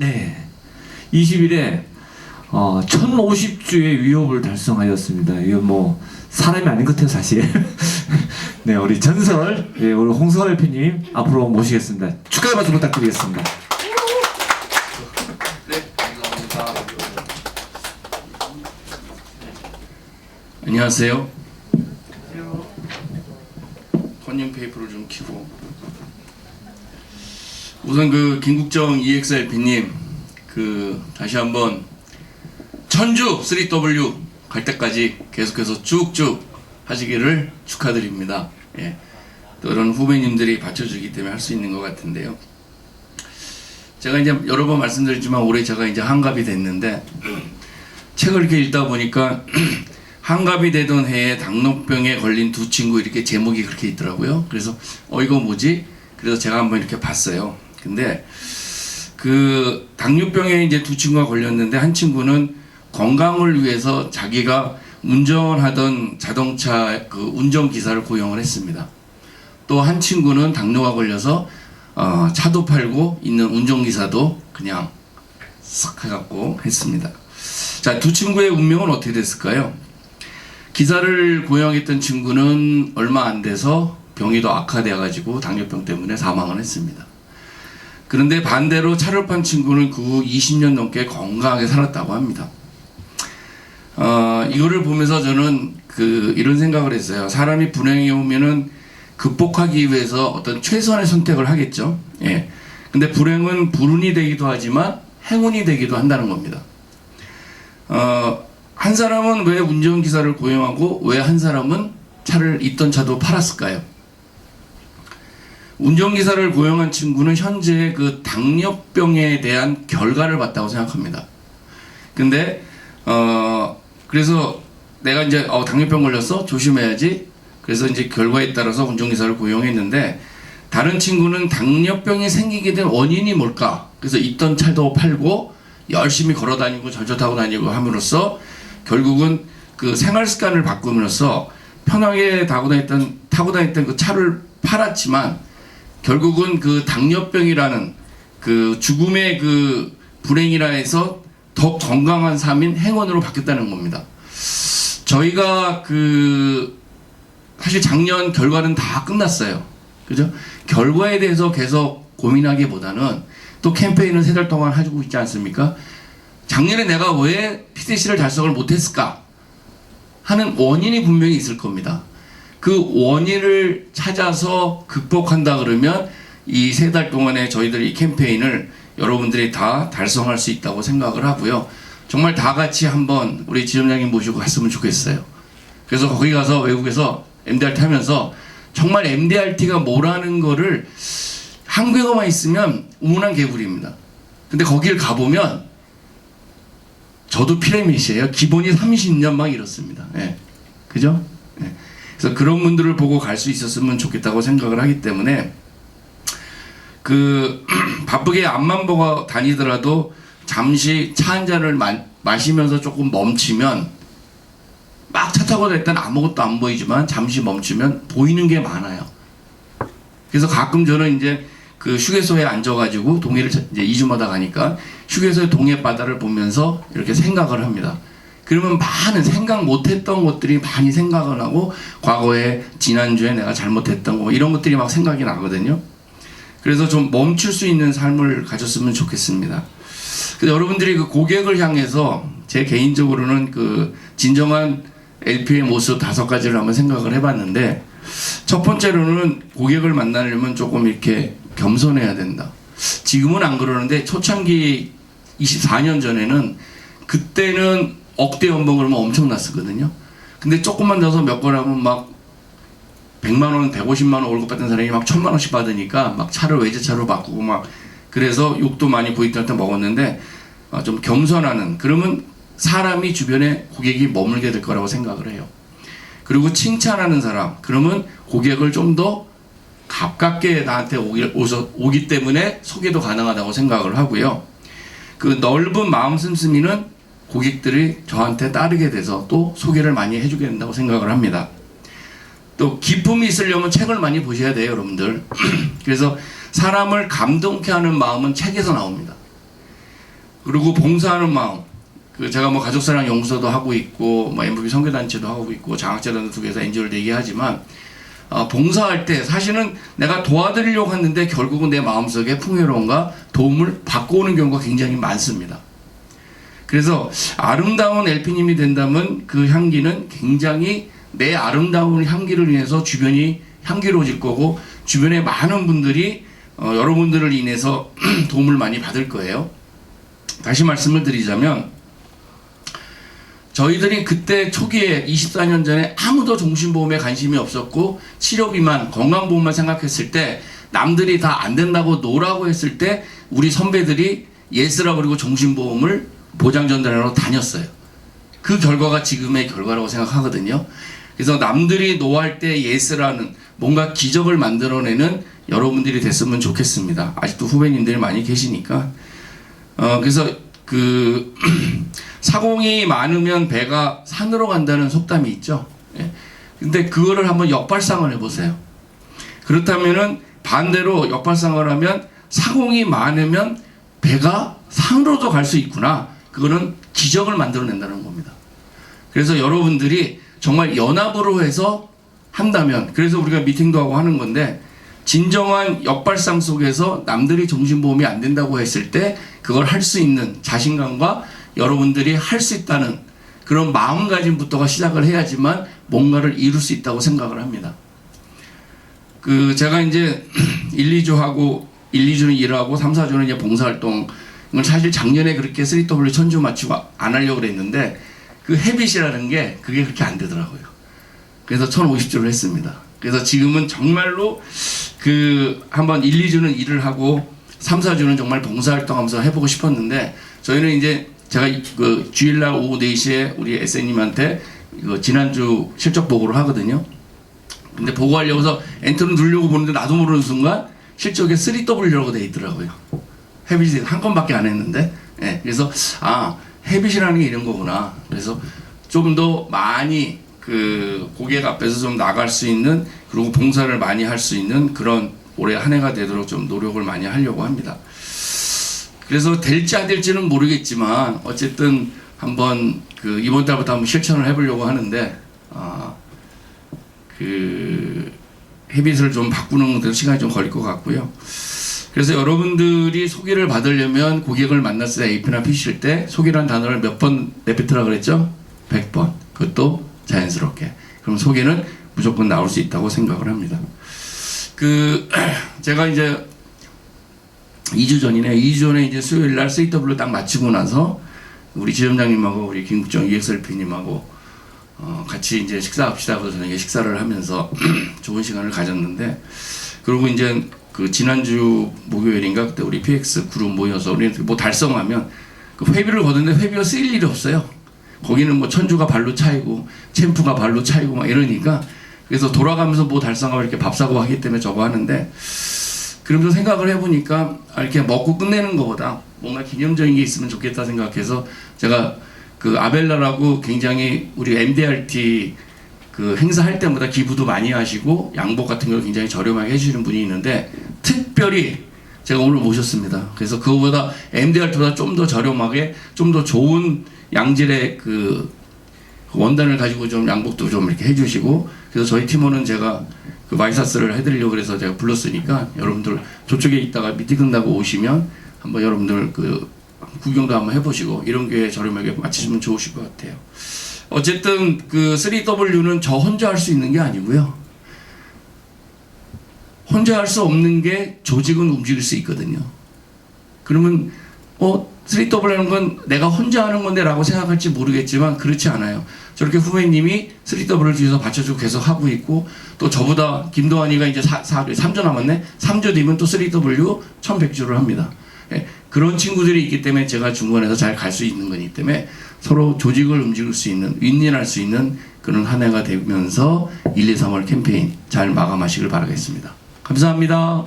네. 20일에 1050주의 위협을 달성하였습니다. 이건 뭐 사람이 아닌 것 같아요, 사실. 네, 우리 전설, 네, 우리 홍성월 대표님 앞으로 모시겠습니다. 축하의 박수 부탁드리겠습니다. 네, 감사합니다. 안녕하세요. 컨닝 페이퍼를 좀 켜고. 우선 김국정 EXRP님 다시 한번 천주 3W 갈 때까지 계속해서 쭉쭉 하시기를 축하드립니다. 예. 또 이런 후배님들이 받쳐주기 때문에 할 수 있는 것 같은데요. 제가 이제 여러 번 말씀드렸지만 올해 제가 이제 한갑이 됐는데 책을 이렇게 읽다 보니까 한갑이 되던 해에 당뇨병에 걸린 두 친구 이렇게 제목이 그렇게 있더라고요. 그래서 이거 뭐지? 그래서 제가 한번 이렇게 봤어요. 근데 당뇨병에 이제 두 친구가 걸렸는데 한 친구는 건강을 위해서 자기가 운전하던 자동차 운전기사를 고용을 했습니다. 또 한 친구는 당뇨가 걸려서 차도 팔고 있는 운전기사도 그냥 싹 해갖고 했습니다. 자, 두 친구의 운명은 어떻게 됐을까요? 기사를 고용했던 친구는 얼마 안 돼서 병이 더 악화되어가지고 당뇨병 때문에 사망을 했습니다. 그런데 반대로 차를 판 친구는 그 후 20년 넘게 건강하게 살았다고 합니다. 이거를 보면서 저는 이런 생각을 했어요. 사람이 불행이 오면은 극복하기 위해서 어떤 최선의 선택을 하겠죠. 예. 근데 불행은 불운이 되기도 하지만 행운이 되기도 한다는 겁니다. 한 사람은 왜 운전기사를 고용하고 왜 한 사람은 있던 차도 팔았을까요? 운전기사를 고용한 친구는 현재 당뇨병에 대한 결과를 봤다고 생각합니다. 근데 그래서 내가 이제 당뇨병 걸렸어? 조심해야지. 그래서 이제 결과에 따라서 운전기사를 고용했는데 다른 친구는 당뇨병이 생기게 된 원인이 뭘까? 그래서 있던 차도 팔고 열심히 걸어다니고 절저 타고 다니고 함으로써 결국은 생활 습관을 바꿈으로써 편하게 타고 다녔던 그 차를 팔았지만 결국은 당뇨병이라는 죽음의 불행이라 해서 더 건강한 삶인 행운으로 바뀌었다는 겁니다. 저희가 사실 작년 결과는 다 끝났어요. 그죠? 결과에 대해서 계속 고민하기보다는 또 캠페인을 3달 동안 하고 있지 않습니까? 작년에 내가 왜 PTC를 달성을 못했을까? 하는 원인이 분명히 있을 겁니다. 그 원인을 찾아서 극복한다 그러면 이 3달 동안에 저희들이 이 캠페인을 여러분들이 다 달성할 수 있다고 생각을 하고요. 정말 다 같이 한번 우리 지점장님 모시고 갔으면 좋겠어요. 그래서 거기 가서 외국에서 MDRT 하면서 정말 MDRT가 뭐라는 거를 한국어만 있으면 우문한 개구리입니다. 근데 거길 가보면 저도 피라밋이에요. 기본이 30년 막 이렇습니다. 예. 그죠? 예. 그래서 그런 분들을 보고 갈 수 있었으면 좋겠다고 생각을 하기 때문에 바쁘게 앞만 보고 다니더라도 잠시 차 한 잔을 마시면서 조금 멈추면 막 차 타고 다닐 땐 아무것도 안 보이지만 잠시 멈추면 보이는 게 많아요. 그래서 가끔 저는 이제 휴게소에 앉아가지고 동해를 이제 2주마다 가니까 휴게소의 동해 바다를 보면서 이렇게 생각을 합니다. 그러면 많은 생각 못했던 것들이 많이 생각을 하고 과거에 지난주에 내가 잘못했던 거 이런 것들이 막 생각이 나거든요. 그래서 좀 멈출 수 있는 삶을 가졌으면 좋겠습니다. 근데 여러분들이 고객을 향해서 제 개인적으로는 진정한 LP의 모습 5가지를 한번 생각을 해봤는데 첫 번째로는 고객을 만나려면 조금 이렇게 겸손해야 된다. 지금은 안 그러는데 초창기 24년 전에는 그때는 억대 연봉 그러면 엄청났었거든요. 근데 조금만 더서 몇 건 하면 막 100만 원, 150만 원 월급 받던 사람이 막 1000만 원씩 받으니까 막 차를 외제차로 바꾸고 막 그래서 욕도 많이 고객들한테 먹었는데 좀 겸손하는 그러면 사람이 주변에 고객이 머물게 될 거라고 생각을 해요. 그리고 칭찬하는 사람 그러면 고객을 좀 더 가깝게 나한테 오기 때문에 소개도 가능하다고 생각을 하고요. 넓은 마음 씀씀이는 고객들이 저한테 따르게 돼서 또 소개를 많이 해주게 된다고 생각을 합니다. 또 기품이 있으려면 책을 많이 보셔야 돼요, 여러분들. 그래서 사람을 감동케 하는 마음은 책에서 나옵니다. 그리고 봉사하는 마음. 제가 뭐 가족사랑 연구소도 하고 있고, 뭐 MVP 선교단체도 하고 있고, 장학재단도 두 개에서 NGO를 얘기하지만, 봉사할 때 사실은 내가 도와드리려고 했는데 결국은 내 마음속에 풍요로움과 도움을 받고 오는 경우가 굉장히 많습니다. 그래서 아름다운 LP님이 된다면 그 향기는 굉장히 내 아름다운 향기를 인해서 주변이 향기로워질 거고, 주변에 많은 분들이 여러분들을 인해서 도움을 많이 받을 거예요. 다시 말씀을 드리자면, 저희들이 그때 초기에 24년 전에 아무도 종신보험에 관심이 없었고 치료비만 건강보험만 생각했을 때, 남들이 다 안 된다고 노라고 했을 때 우리 선배들이 예스라 그리고 종신보험을 보장전달하러 다녔어요. 그 결과가 지금의 결과라고 생각하거든요. 그래서 남들이 노할 때 예스라는 뭔가 기적을 만들어내는 여러분들이 됐으면 좋겠습니다. 아직도 후배님들이 많이 계시니까. 그래서 사공이 많으면 배가 산으로 간다는 속담이 있죠. 예. 근데 그거를 한번 역발상을 해보세요. 그렇다면은 반대로 역발상을 하면 사공이 많으면 배가 산으로도 갈 수 있구나. 그거는 기적을 만들어낸다는 겁니다. 그래서 여러분들이 정말 연합으로 해서 한다면, 그래서 우리가 미팅도 하고 하는 건데, 진정한 역발상 속에서 남들이 종신보험이 안 된다고 했을 때 그걸 할 수 있는 자신감과 여러분들이 할 수 있다는 그런 마음가짐부터가 시작을 해야지만 뭔가를 이룰 수 있다고 생각을 합니다. 제가 이제 1, 2주는 일하고 3, 4주는 이제 봉사활동, 이건 사실 작년에 그렇게 3W 천주 맞추고 안 하려고 그랬는데, 그 헤빗이라는 게 그게 그렇게 안 되더라고요. 그래서 1050주를 했습니다. 그래서 지금은 정말로 한번 1, 2주는 일을 하고 3, 4주는 정말 봉사활동하면서 해보고 싶었는데, 저희는 이제 제가 주일날 오후 4시에 우리 SN님한테 지난주 실적 보고를 하거든요. 근데 보고하려고 해서 엔터를 누르려고 보는데 나도 모르는 순간 실적에 3W라고 돼 있더라고요. 헤빗이 한 건밖에 안 했는데. 예, 그래서 헤빗이라는 게 이런 거구나. 그래서 좀 더 많이 고객 앞에서 좀 나갈 수 있는, 그리고 봉사를 많이 할 수 있는 그런 올해 한 해가 되도록 좀 노력을 많이 하려고 합니다. 그래서 될지 안 될지는 모르겠지만 어쨌든 한번 이번 달부터 한번 실천을 해보려고 하는데, 헤빗을 좀 바꾸는 것도 시간이 좀 걸릴 것 같고요. 그래서 여러분들이 소개를 받으려면 고객을 만났을 때 AP나 PC일 때 소개라는 단어를 몇 번 내뱉으라 그랬죠? 100번. 그것도 자연스럽게. 그럼 소개는 무조건 나올 수 있다고 생각을 합니다. 제가 이제 2주 전이네. 2주 전에 이제 수요일 날 3W 딱 마치고 나서 우리 지점장님하고 우리 김국정 EXLP님하고 같이 이제 식사합시다. 그래서 저녁에 식사를 하면서 좋은 시간을 가졌는데, 그리고 이제 지난주 목요일인가 그때 우리 PX 그룹 모여서 우리 뭐 달성하면 회비를 거두는데 회비가 쓰일 일이 없어요. 거기는 뭐 천주가 발로 차이고 챔프가 발로 차이고 막 이러니까, 그래서 돌아가면서 뭐 달성하고 이렇게 밥 사고 하기 때문에 저거 하는데, 그러면서 생각을 해보니까 이렇게 먹고 끝내는 것보다 뭔가 기념적인 게 있으면 좋겠다 생각해서, 제가 아벨라라고 굉장히 우리 MDRT 행사할 때마다 기부도 많이 하시고 양복 같은 걸 굉장히 저렴하게 해주시는 분이 있는데, 특별히 제가 오늘 모셨습니다. 그래서 그거보다 MDRT보다 좀 더 저렴하게 좀 더 좋은 양질의 원단을 가지고 좀 양복도 좀 이렇게 해주시고, 그래서 저희 팀원은 제가 마이사스를 해드리려고 그래서 제가 불렀으니까 여러분들 저쪽에 있다가 미팅 끝나고 오시면 한번 여러분들 구경도 한번 해보시고 이런 기회에 저렴하게 마치시면 좋으실 것 같아요. 어쨌든 3W는 저 혼자 할 수 있는 게 아니고요. 혼자 할 수 없는 게 조직은 움직일 수 있거든요. 그러면 3W라는 건 내가 혼자 하는 건데 라고 생각할지 모르겠지만 그렇지 않아요. 저렇게 후배님이 3W를 뒤에서 받쳐주고 계속 하고 있고, 또 저보다 김도환이가 이제 3주 남았네? 3주 뒤면 또 3W 1100주를 합니다. 예, 그런 친구들이 있기 때문에 제가 중간에서 잘 갈 수 있는 거기 때문에 서로 조직을 움직일 수 있는, 윈윈할 수 있는 그런 한 해가 되면서 1, 2, 3월 캠페인 잘 마감하시길 바라겠습니다. 감사합니다.